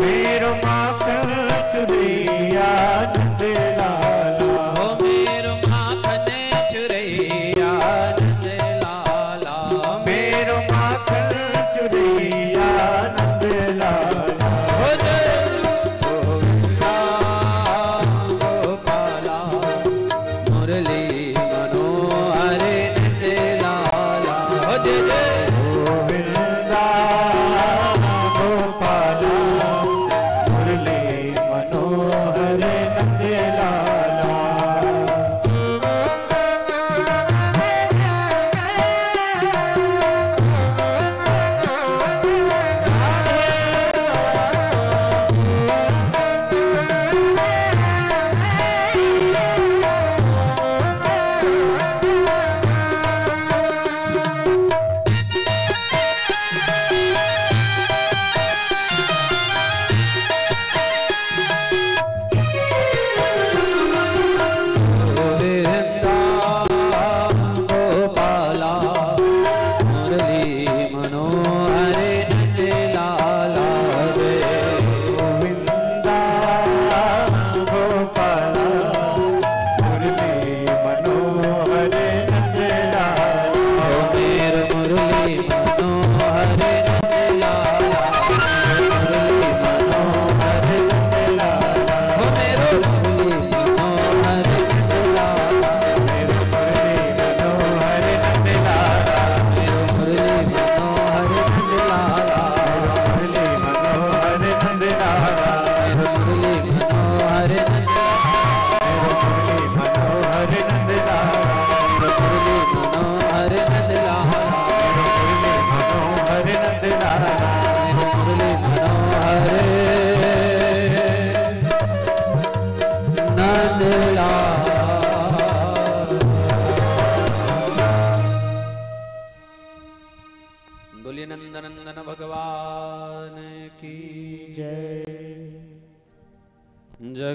मेरो माखन चुरिया नंद लाला,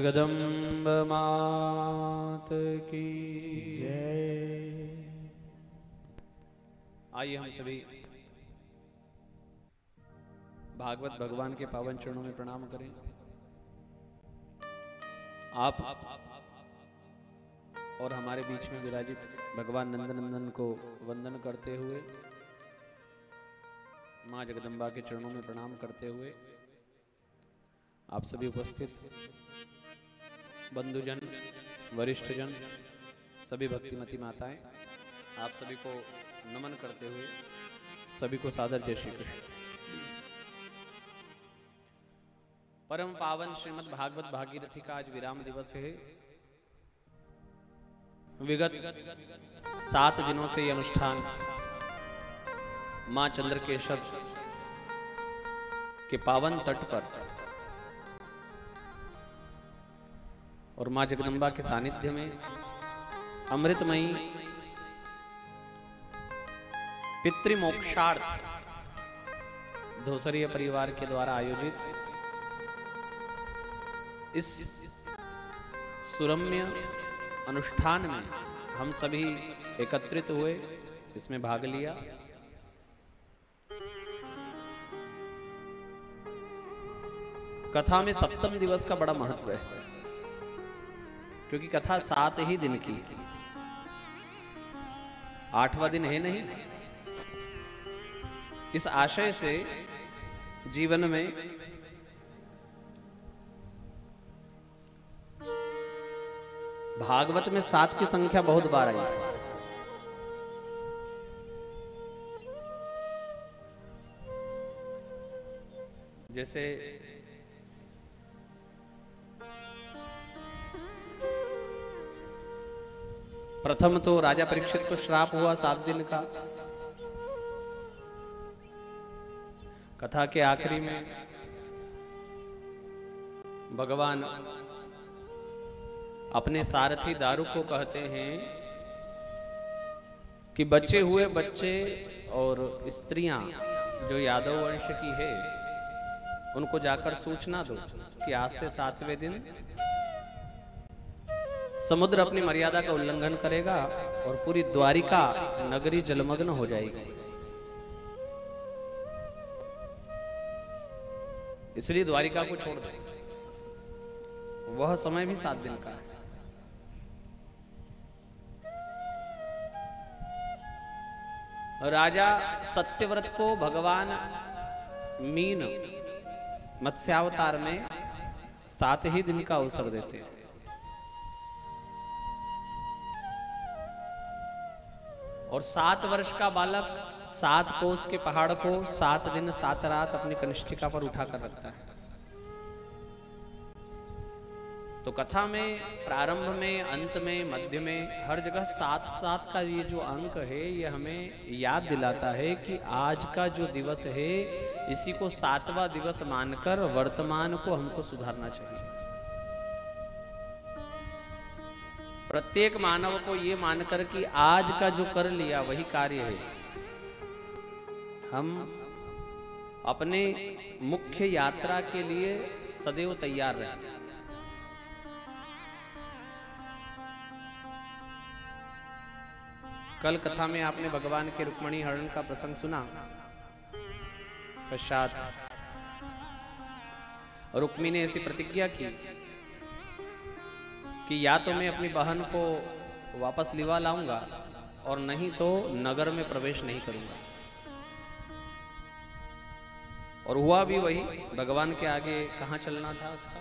जगदम्ब मात की जय। आइए हम सभी भागवत भगवान के पावन चरणों में प्रणाम करें। आप और हमारे बीच में विराजित भगवान नंदनंदन को वंदन करते हुए, माँ जगदम्बा के चरणों में प्रणाम करते हुए, आप सभी उपस्थित बंधुजन, वरिष्ठजन, सभी भक्तिमती माताएं, आप सभी को नमन करते हुए सभी को सादर जय श्री कृष्ण। परम पावन श्रीमद् भागवत भागीरथी का आज विराम दिवस है। विगत 7 दिनों से यह अनुष्ठान मां चंद्रकेशर के पावन तट पर और मां जगदम्बा के सानिध्य में अमृतमयी पितृमोक्षार्थ धोसरिया परिवार के द्वारा आयोजित इस सुरम्य अनुष्ठान में हम सभी एकत्रित हुए, इसमें भाग लिया। कथा में सप्तम दिवस का बड़ा महत्व है, क्योंकि कथा 7 ही दिन की, 8वां दिन है नहीं। इस आशय से जीवन में भागवत में 7 की संख्या बहुत बार आई है। जैसे प्रथम तो राजा परीक्षित को श्राप हुआ 7 दिन का। कथा के आखिरी में भगवान अपने सारथी दारू को कहते हैं कि बचे हुए बच्चे और स्त्रियां जो यादव वंश की है, उनको जाकर सूचना दो कि आज से 7वें दिन समुद्र अपनी मर्यादा का उल्लंघन करेगा और पूरी द्वारिका नगरी जलमग्न हो जाएगी। इसलिए द्वारिका को छोड़ दो। वह समय भी 7 दिन का है। राजा सत्यव्रत को भगवान मीन मत्स्यावतार में 7 ही दिन का अवसर देते हैं। और 7 वर्ष का बालक 7 कोस के पहाड़ को 7 दिन 7 रात अपनी कनिष्ठिका पर उठाकर रखता है। तो कथा में प्रारंभ में, अंत में, मध्य में, हर जगह 7-7 का ये जो अंक है, ये हमें याद दिलाता है कि आज का जो दिवस है, इसी को 7वां दिवस मानकर वर्तमान को हमको सुधारना चाहिए। प्रत्येक मानव को ये मानकर कि आज का जो कर लिया वही कार्य है, हम अपने मुख्य यात्रा के लिए सदैव तैयार रहें। कल कथा में आपने भगवान के रुक्मिणी हरण का प्रसंग सुना। पश्चात रुक्मिणी ने ऐसी प्रतिज्ञा की कि या तो मैं अपनी बहन को वापस लिवा लाऊंगा और नहीं तो नगर में प्रवेश नहीं करूंगा। और हुआ भी वही। भगवान के आगे कहां चलना था उसका।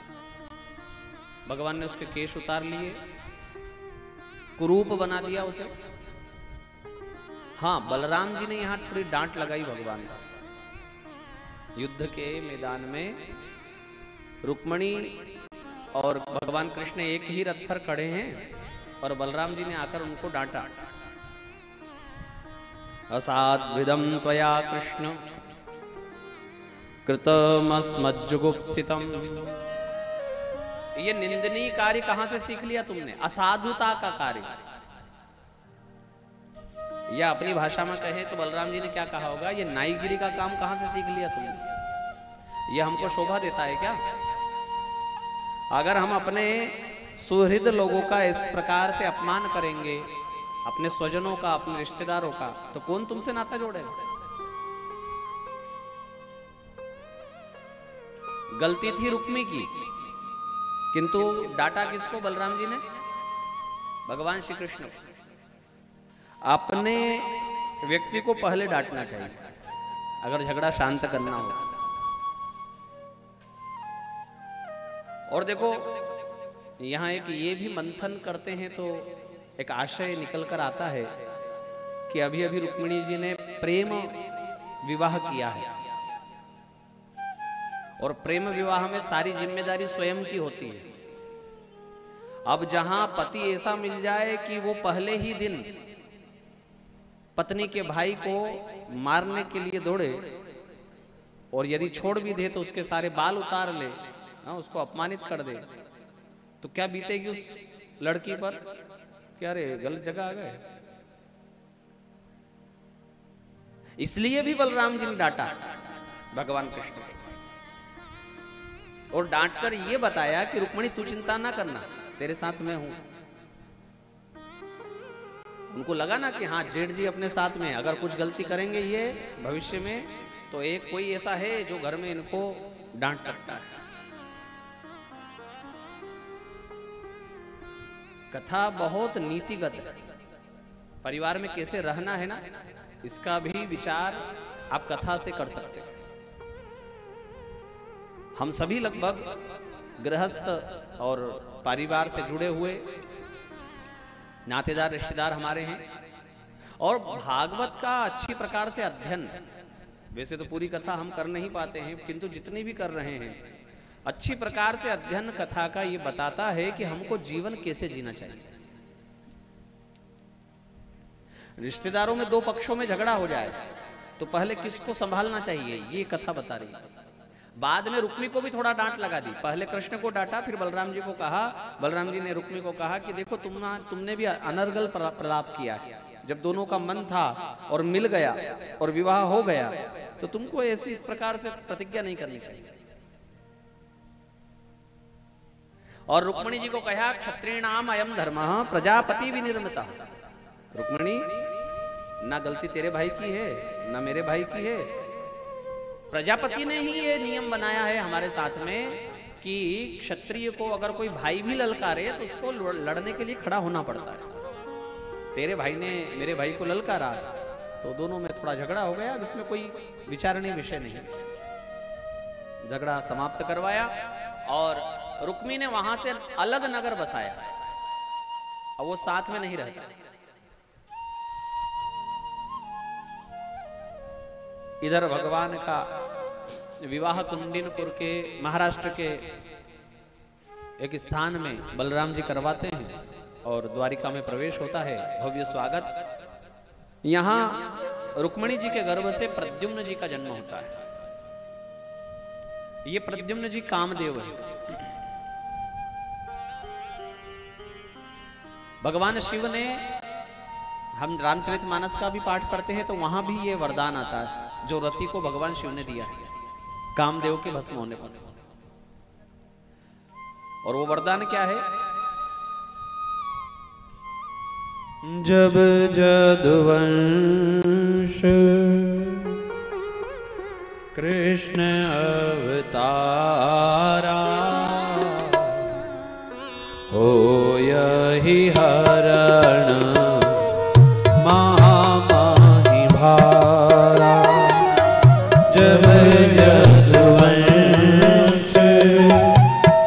भगवान ने उसके केश उतार लिए, कुरूप बना दिया उसे। हाँ, बलराम जी ने यहां थोड़ी डांट लगाई भगवान को। युद्ध के मैदान में रुक्मिणी और भगवान कृष्ण एक ही रथ पर खड़े हैं और बलराम जी ने आकर उनको डांटा। असाध्विदं त्वया कृष्ण कृतमस्मज्जुगुप्सितम्। ये निंदनीय कार्य कहां से सीख लिया तुमने? असाधुता का कार्य। या अपनी भाषा में कहे तो बलराम जी ने क्या कहा होगा, ये नाईगिरी का काम कहां से सीख लिया तुमने? ये हमको शोभा देता है क्या? अगर हम अपने सुहृद लोगों का इस प्रकार से अपमान करेंगे, अपने स्वजनों का, अपने रिश्तेदारों का, तो कौन तुमसे नाता जोड़ेगा? गलती थी रुक्मी की, किंतु डांटा किसको? बलराम जी ने भगवान श्री कृष्ण को। अपने व्यक्ति को पहले डांटना चाहिए अगर झगड़ा शांत करना हो। और देखो यहां एक ये भी मंथन करते हैं तो एक आशय निकल कर आता है कि अभी अभी रुक्मिणी जी ने प्रेम विवाह किया है, और प्रेम विवाह में सारी जिम्मेदारी स्वयं की होती है। अब जहां पति ऐसा मिल जाए कि वो पहले ही दिन पत्नी के भाई को मारने के लिए दौड़े, और यदि छोड़ भी दे तो उसके सारे बाल उतार ले, उसको अपमानित कर दे, तो क्या बीतेगी उस लड़की पर? क्या रे, गलत जगह आ गए। इसलिए भी बलराम जी ने डांटा भगवान कृष्ण, और डांटकर ये बताया कि रुक्मिणी तू चिंता ना करना, तेरे साथ मैं हूं। उनको लगा ना कि हाँ जेठ जी अपने साथ में, अगर कुछ गलती करेंगे ये भविष्य में तो एक कोई ऐसा है जो घर में इनको डांट सकता है। कथा बहुत नीतिगत है, परिवार में कैसे रहना है ना, इसका भी विचार आप कथा से कर सकते हैं। हम सभी लगभग गृहस्थ और परिवार से जुड़े हुए नातेदार रिश्तेदार हमारे हैं, और भागवत का अच्छी प्रकार से अध्ययन, वैसे तो पूरी कथा हम कर नहीं पाते हैं, किंतु जितनी भी कर रहे हैं अच्छी प्रकार से अध्ययन कथा का ये बताता है कि हमको जीवन कैसे जीना चाहिए। रिश्तेदारों में दो पक्षों में झगड़ा हो जाए तो पहले किसको संभालना चाहिए, ये कथा बता रही है। बाद में रुक्मी को भी थोड़ा डांट लगा दी, पहले कृष्ण को डांटा, फिर बलराम जी को कहा, बलराम जी ने रुक्मी को कहा कि देखो तुमने भी अनर्गल प्रलाप किया है, जब दोनों का मन था और मिल गया और विवाह हो गया तो तुमको ऐसी इस प्रकार से प्रतिज्ञा नहीं करनी चाहिए। और रुक्मिणी जी को कहा क्षत्रिणाम अयम धर्मः प्रजापति विनिर्मितः। रुक्मिणी, ना गलती तेरे भाई की है ना मेरे भाई की है, प्रजापति ने ही ये नियम बनाया है हमारे साथ में कि क्षत्रिय को अगर कोई भाई भी ललकारे तो उसको लड़ने के लिए खड़ा होना पड़ता है। तेरे भाई ने मेरे भाई को ललकारा तो दोनों में थोड़ा झगड़ा हो गया, इसमें कोई विचारणीय विषय नहीं। झगड़ा समाप्त करवाया और रुक्मी ने वहां से अलग नगर बसाया, अब वो साथ में नहीं रहता। इधर भगवान का विवाह कुंडिनपुर के महाराष्ट्र के एक स्थान में बलराम जी करवाते हैं और द्वारिका में प्रवेश होता है, भव्य स्वागत। यहां रुक्मिणी जी के गर्भ से प्रद्युम्न जी का जन्म होता है। ये प्रद्युम्न जी कामदेव है। भगवान शिव ने, हम रामचरितमानस का भी पाठ करते हैं तो वहां भी ये वरदान आता है जो रति को भगवान शिव ने दिया है कामदेव के भस्म होने पर। और वो वरदान क्या है? जब जदुवंश कृष्ण अवतारा हो यही हरण महामहि भारा। जब जदुवंश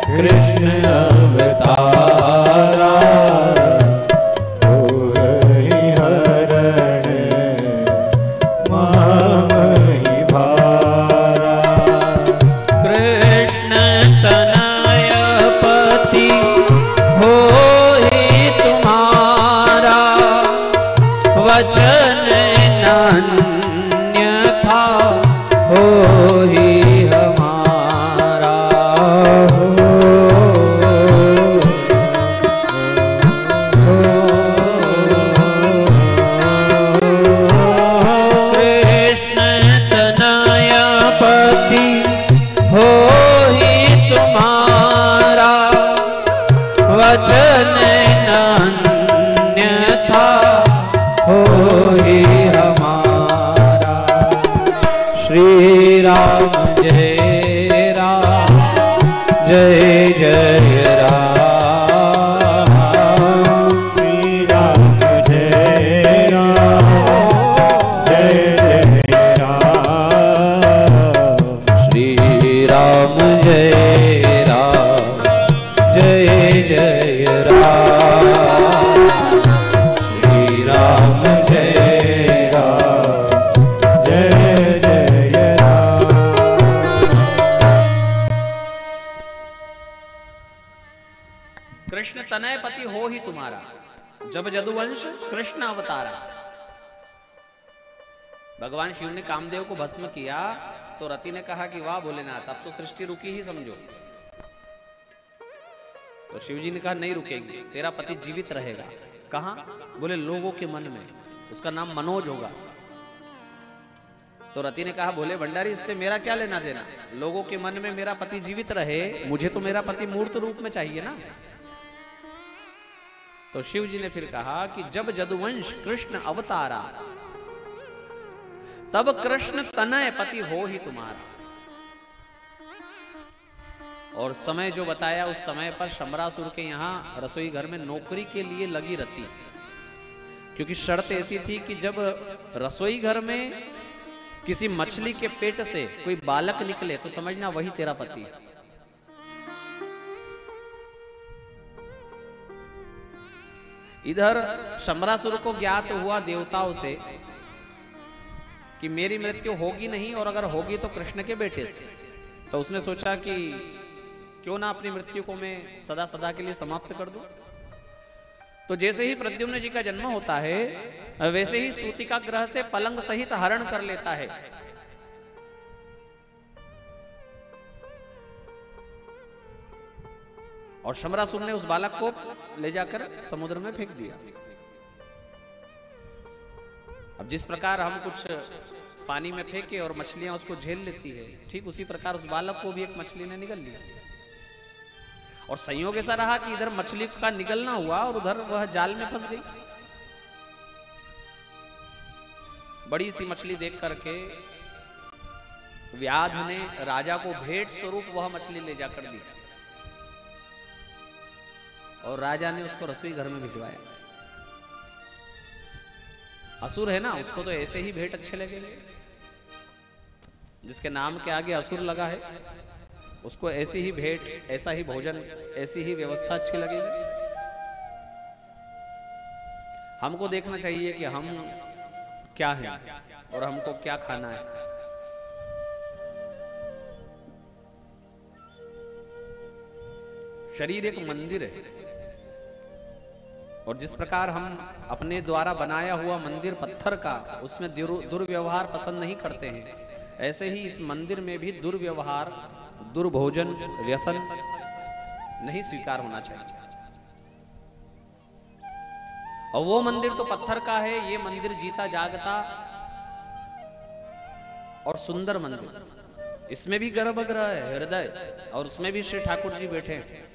कृष्ण अवतारा हो यही हरण महामहि भारा। कृष्ण तनय पति हो ही तुम्हारा, वचन अन्यथा हो ही हमारा। कृष्ण तनय पति हो ही तुम्हारा, हो ही तुम्हारा, जब जदुवंश कृष्ण अवतारा। भगवान शिव ने कामदेव को भस्म किया तो रति ने कहा कि वाह भोलेनाथ, अब तो सृष्टि रुकी ही समझो। तो शिव जी ने कहा नहीं रुकेगी, तेरा पति जीवित रहेगा। कहां? बोले लोगों के मन में, उसका नाम मनोज होगा। तो रति ने कहा भोले भंडारी, इससे मेरा क्या लेना देना, लोगों के मन में मेरा पति जीवित रहे, मुझे तो मेरा पति मूर्त रूप में चाहिए ना। तो शिव जी ने फिर कहा कि जब जदुवंश कृष्ण अवतारा, तब कृष्ण तनय पति हो ही तुम्हारा। और समय जो बताया, उस समय पर शंबरासुर के यहां रसोई घर में नौकरी के लिए लगी रति, क्योंकि शर्त ऐसी थी कि जब रसोई घर में किसी मछली के पेट से कोई बालक निकले तो समझना वही तेरा पति। इधर शंबरासुर को ज्ञात हुआ देवताओं से कि मेरी मृत्यु होगी नहीं, और अगर होगी तो कृष्ण के बेटे से। तो उसने सोचा कि क्यों ना अपनी मृत्यु को मैं सदा सदा के लिए समाप्त कर दूं। तो जैसे ही प्रद्युम्न जी का जन्म होता है, वैसे ही सूतिका ग्रह से पलंग सहित हरण कर लेता है। और शंबरासुर ने उस बालक को ले जाकर समुद्र में फेंक दिया। अब जिस प्रकार हम कुछ पानी में फेंके और मछलियां उसको झेल लेती है, ठीक उसी प्रकार उस बालक को भी एक मछली ने निगल लिया। और संयोग ऐसा रहा कि इधर मछली का निगलना हुआ और उधर वह जाल में फंस गई। बड़ी सी मछली देख करके व्याध ने राजा को भेंट स्वरूप वह मछली ले जाकर दी, और राजा ने उसको रसोई घर में भिजवाया। असुर है ना, उसको तो ऐसे ही भेंट अच्छे लगेंगे, जिसके नाम के आगे असुर लगा है उसको ऐसी ही भेंट, ऐसा ही भोजन, ऐसी ही व्यवस्था अच्छी लगेगी। हमको देखना चाहिए कि हम क्या हैं और हमको क्या खाना है। शरीर एक मंदिर है, और जिस प्रकार हम अपने द्वारा बनाया हुआ मंदिर पत्थर का, उसमें दुर्व्यवहार पसंद नहीं करते हैं, ऐसे ही इस मंदिर में भी दुर्व्यवहार, दुर्भोजन, व्यसन नहीं स्वीकार होना चाहिए। और वो मंदिर तो पत्थर का है, ये मंदिर जीता जागता और सुंदर मंदिर। इसमें भी गर्भगृह है, हृदय, और उसमें भी श्री ठाकुर जी बैठे हैं।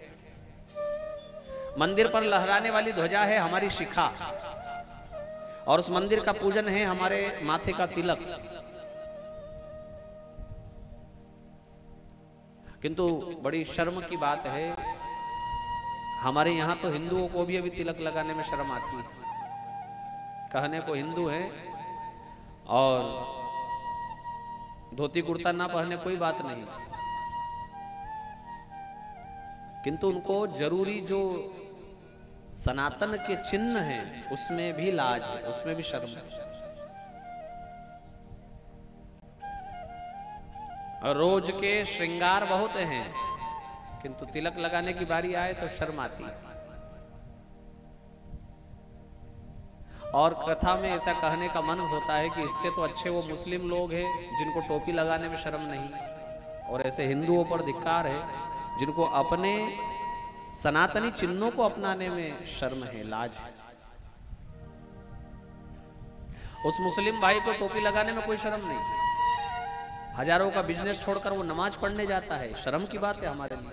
मंदिर पर लहराने वाली ध्वजा है हमारी शिखा, और उस मंदिर का पूजन है हमारे माथे का तिलक। किंतु बड़ी शर्म की बात है, हमारे यहां तो हिंदुओं को भी अभी तिलक लगाने में शर्म आती है। कहने को हिंदू हैं और धोती कुर्ता ना पहने कोई बात नहीं, किंतु उनको जरूरी जो सनातन के चिन्ह हैं उसमें भी लाज है, उसमें भी शर्म है। और रोज के श्रृंगार बहुत हैं, किंतु तिलक लगाने की बारी आए तो शर्म आती है। और कथा में ऐसा कहने का मन होता है कि इससे तो अच्छे वो मुस्लिम लोग हैं जिनको टोपी लगाने में शर्म नहीं, और ऐसे हिंदुओं पर धिक्कार है जिनको अपने सनातनी चिन्हों को अपनाने में शर्म है, लाज है। उस मुस्लिम भाई को टोपी लगाने में कोई शर्म नहीं, हजारों का बिजनेस छोड़कर वो नमाज पढ़ने जाता है, शर्म की बात है हमारे लिए।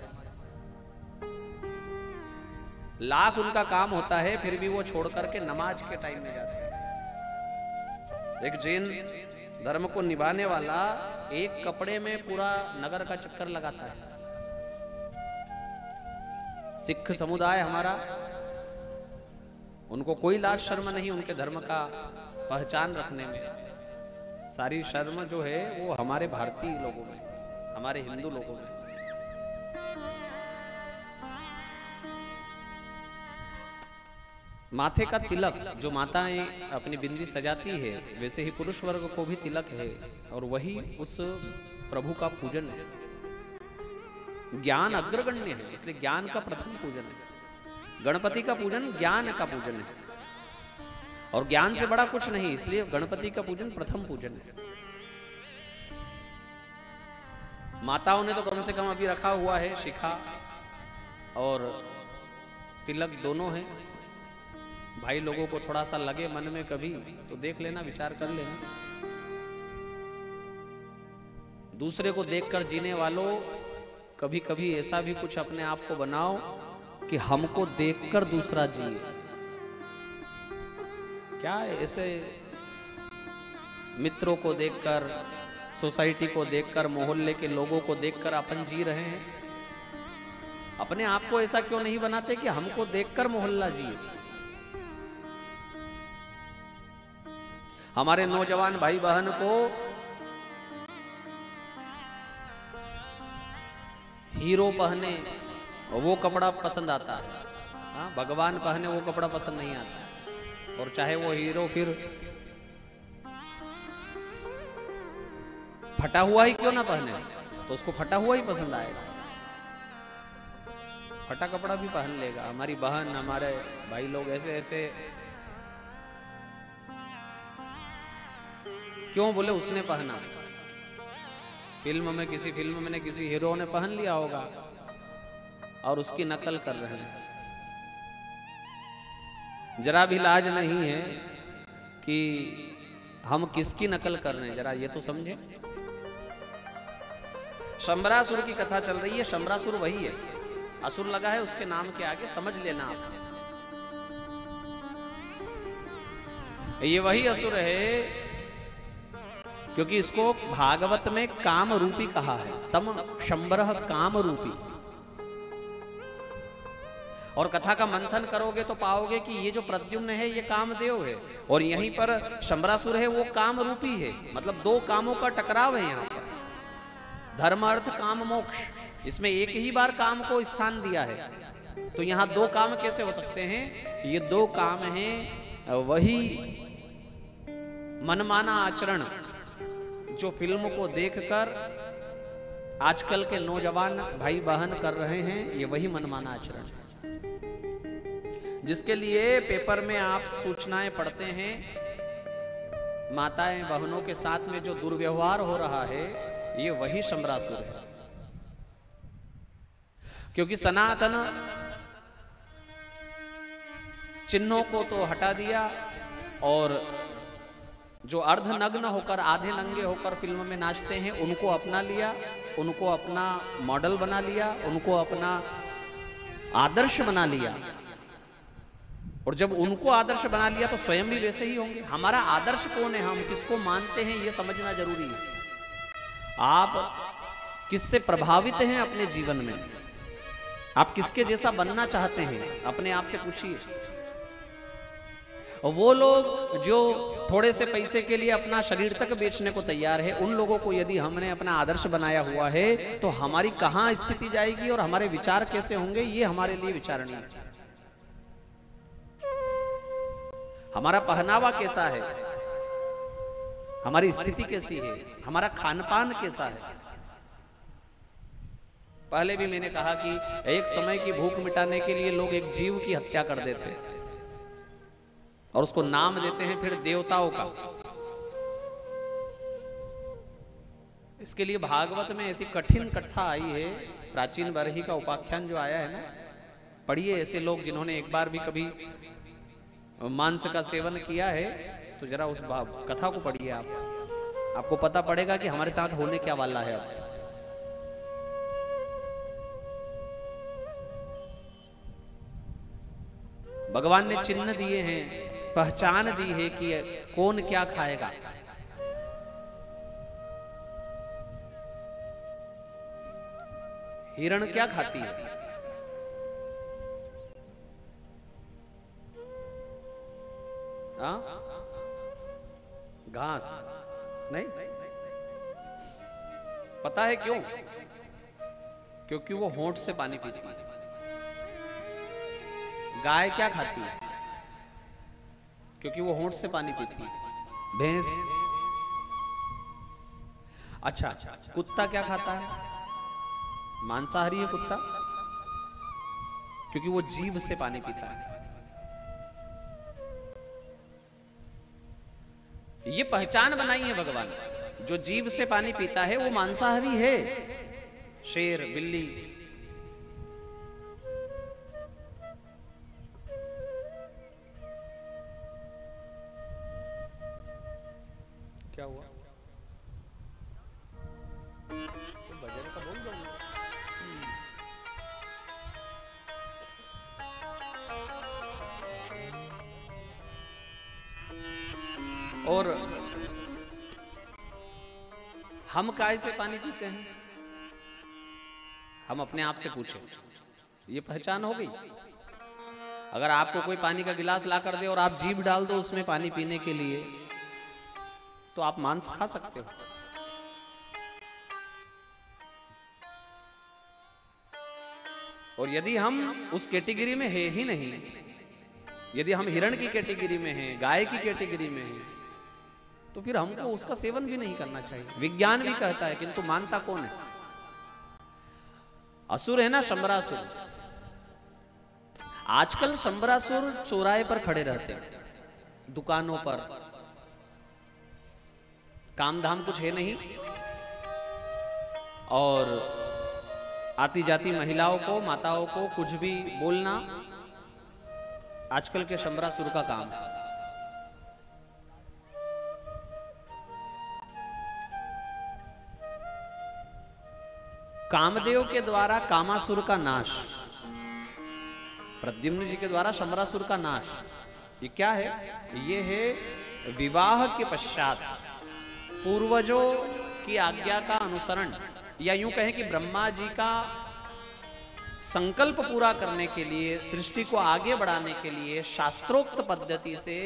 लाख उनका काम होता है, फिर भी वो छोड़ करके नमाज के टाइम में जाते हैं। एक जैन धर्म को निभाने वाला एक कपड़े में पूरा नगर का चक्कर लगाता है। सिख समुदाय हमारा, उनको कोई लाज शर्म नहीं उनके धर्म का पहचान रखने में। सारी शर्म जो है वो हमारे भारतीय लोगों में, हमारे हिंदू लोगों में। माथे का तिलक जो माताएं अपनी बिंदी सजाती है, वैसे ही पुरुष वर्ग को भी तिलक है, और वही उस प्रभु का पूजन है। ज्ञान अग्रगण्य है, इसलिए ज्ञान का प्रथम पूजन है। गणपति का पूजन ज्ञान का पूजन है और ज्ञान से बड़ा कुछ नहीं, इसलिए गणपति का पूजन प्रथम पूजन है। माताओं ने तो कम से कम अभी रखा हुआ है शिखा और तिलक दोनों हैं। भाई लोगों को थोड़ा सा लगे मन में कभी तो देख लेना, विचार कर लेना। दूसरे को देखकर जीने वालों, कभी कभी ऐसा भी कुछ अपने आप को बनाओ कि हमको देखकर दूसरा जिए। क्या ऐसे मित्रों को देखकर, सोसाइटी को देखकर, मोहल्ले के लोगों को देखकर अपन जी रहे हैं? अपने आप को ऐसा क्यों नहीं बनाते कि हमको देखकर मोहल्ला जिए? हमारे नौजवान भाई बहन को हीरो पहने वो कपड़ा पसंद आता है, हाँ, भगवान पहने वो कपड़ा पसंद नहीं आता। और चाहे वो हीरो फिर फटा हुआ ही क्यों ना पहने, तो उसको फटा हुआ ही पसंद आएगा। फटा कपड़ा भी पहन लेगा। हमारी बहन, हमारे भाई लोग ऐसे ऐसे क्यों? बोले उसने पहना। फिल्म में, किसी फिल्म में किसी हीरो ने पहन लिया होगा और उसकी नकल कर रहे हैं। जरा भी लाज नहीं है कि हम किसकी नकल कर रहे हैं, जरा ये तो समझे। शंबरासुर की कथा चल रही है। शंबरासुर वही है, असुर लगा है उसके नाम के आगे, समझ लेना आप। ये वही असुर है क्योंकि इसको भागवत में काम रूपी कहा है। तम शंबरः काम रूपी। और कथा का मंथन करोगे तो पाओगे कि ये जो प्रद्युम्न है ये कामदेव है और यहीं पर शंबरासुर है वो काम रूपी है। मतलब दो कामों का टकराव है यहाँ पर, धर्म अर्थ काम मोक्ष। इसमें एक ही बार काम को स्थान दिया है, तो यहाँ दो काम कैसे हो सकते हैं? ये दो काम हैं वही मनमाना आचरण जो फिल्म को देखकर आजकल के नौजवान भाई बहन कर रहे हैं। ये वही मनमाना आचरण है जिसके लिए पेपर में आप सूचनाएं पढ़ते हैं। माताएं बहनों के साथ में जो दुर्व्यवहार हो रहा है ये वही शंबरासुर है। क्योंकि सनातन चिन्हों को तो हटा दिया और जो अर्धनग्न होकर, आधे नंगे होकर फिल्म में नाचते हैं उनको अपना लिया, उनको अपना मॉडल बना लिया, उनको अपना आदर्श बना लिया। और जब उनको आदर्श बना लिया तो स्वयं भी वैसे ही होंगे। हमारा आदर्श कौन है, हम किसको मानते हैं, ये समझना जरूरी है। आप किससे प्रभावित हैं अपने जीवन में, आप किसके जैसा बनना चाहते हैं, अपने आप से पूछिए। और वो लोग जो थोड़े से पैसे के लिए अपना शरीर तक बेचने को तैयार है, उन लोगों को यदि हमने अपना आदर्श बनाया हुआ है तो हमारी कहां स्थिति जाएगी और हमारे विचार कैसे होंगे, ये हमारे लिए विचारणीय है। हमारा पहनावा कैसा है, हमारी स्थिति कैसी है, हमारा खानपान कैसा है। पहले भी मैंने कहा कि एक समय की भूख मिटाने के लिए लोग एक जीव की हत्या कर देते हैं और उसको नाम देते हैं फिर देवताओं का। इसके लिए भागवत में ऐसी कठिन कथा आई है, प्राचीन बरही का उपाख्यान जो आया है ना, पढ़िए। ऐसे लोग जिन्होंने एक बार भी कभी मांस का सेवन किया है तो जरा उस कथा को पढ़िए आप, आपको पता पड़ेगा कि हमारे साथ होने क्या वाला है। अब भगवान ने चिन्ह दिए हैं, पहचान दी है कि कौन क्या खाएगा। हिरण क्या खाती है? घास नहीं? पता है क्यों? क्योंकि वो होंठ से पानी पीती है। गाय क्या खाती है? क्योंकि वो होंठ से पानी पीती है। भैंस? अच्छा, कुत्ता क्या खाता है? मांसाहारी है कुत्ता। क्योंकि वो जीभ से पानी पीता है। ये पहचान बनाई है भगवान, जो जीभ से पानी पीता है वो मांसाहारी है। शेर, बिल्ली, क्या हुआ? तो भजन का बोल दो। और हम काय से पानी पीते हैं? हम अपने आप से पूछें, ये पहचान हो गई? अगर आपको कोई पानी का गिलास ला कर दे और आप जीभ डाल दो उसमें पानी पीने के लिए, तो आप मांस खा सकते हो। और यदि हम उस कैटेगरी में है ही नहीं, यदि हम हिरण की कैटेगरी में हैं, गाय की कैटेगरी में हैं, तो फिर हमको उसका सेवन भी नहीं करना चाहिए। विज्ञान भी कहता है, किंतु मानता कौन है? असुर है ना, शंबरासुर। आजकल शंबरासुर चौराहे पर खड़े रहते हैं, दुकानों पर, काम धाम कुछ है नहीं, और आती जाती महिलाओं को, माताओं को कुछ भी बोलना आजकल के शंबरासुर का काम है। कामदेव के द्वारा कामासुर का नाश, प्रद्युम्न जी के द्वारा शंबरासुर का नाश, ये क्या है? ये है विवाह के पश्चात पूर्वजों की आज्ञा का अनुसरण, या यूं कहें कि ब्रह्मा जी का संकल्प पूरा करने के लिए, सृष्टि को आगे बढ़ाने के लिए शास्त्रोक्त पद्धति से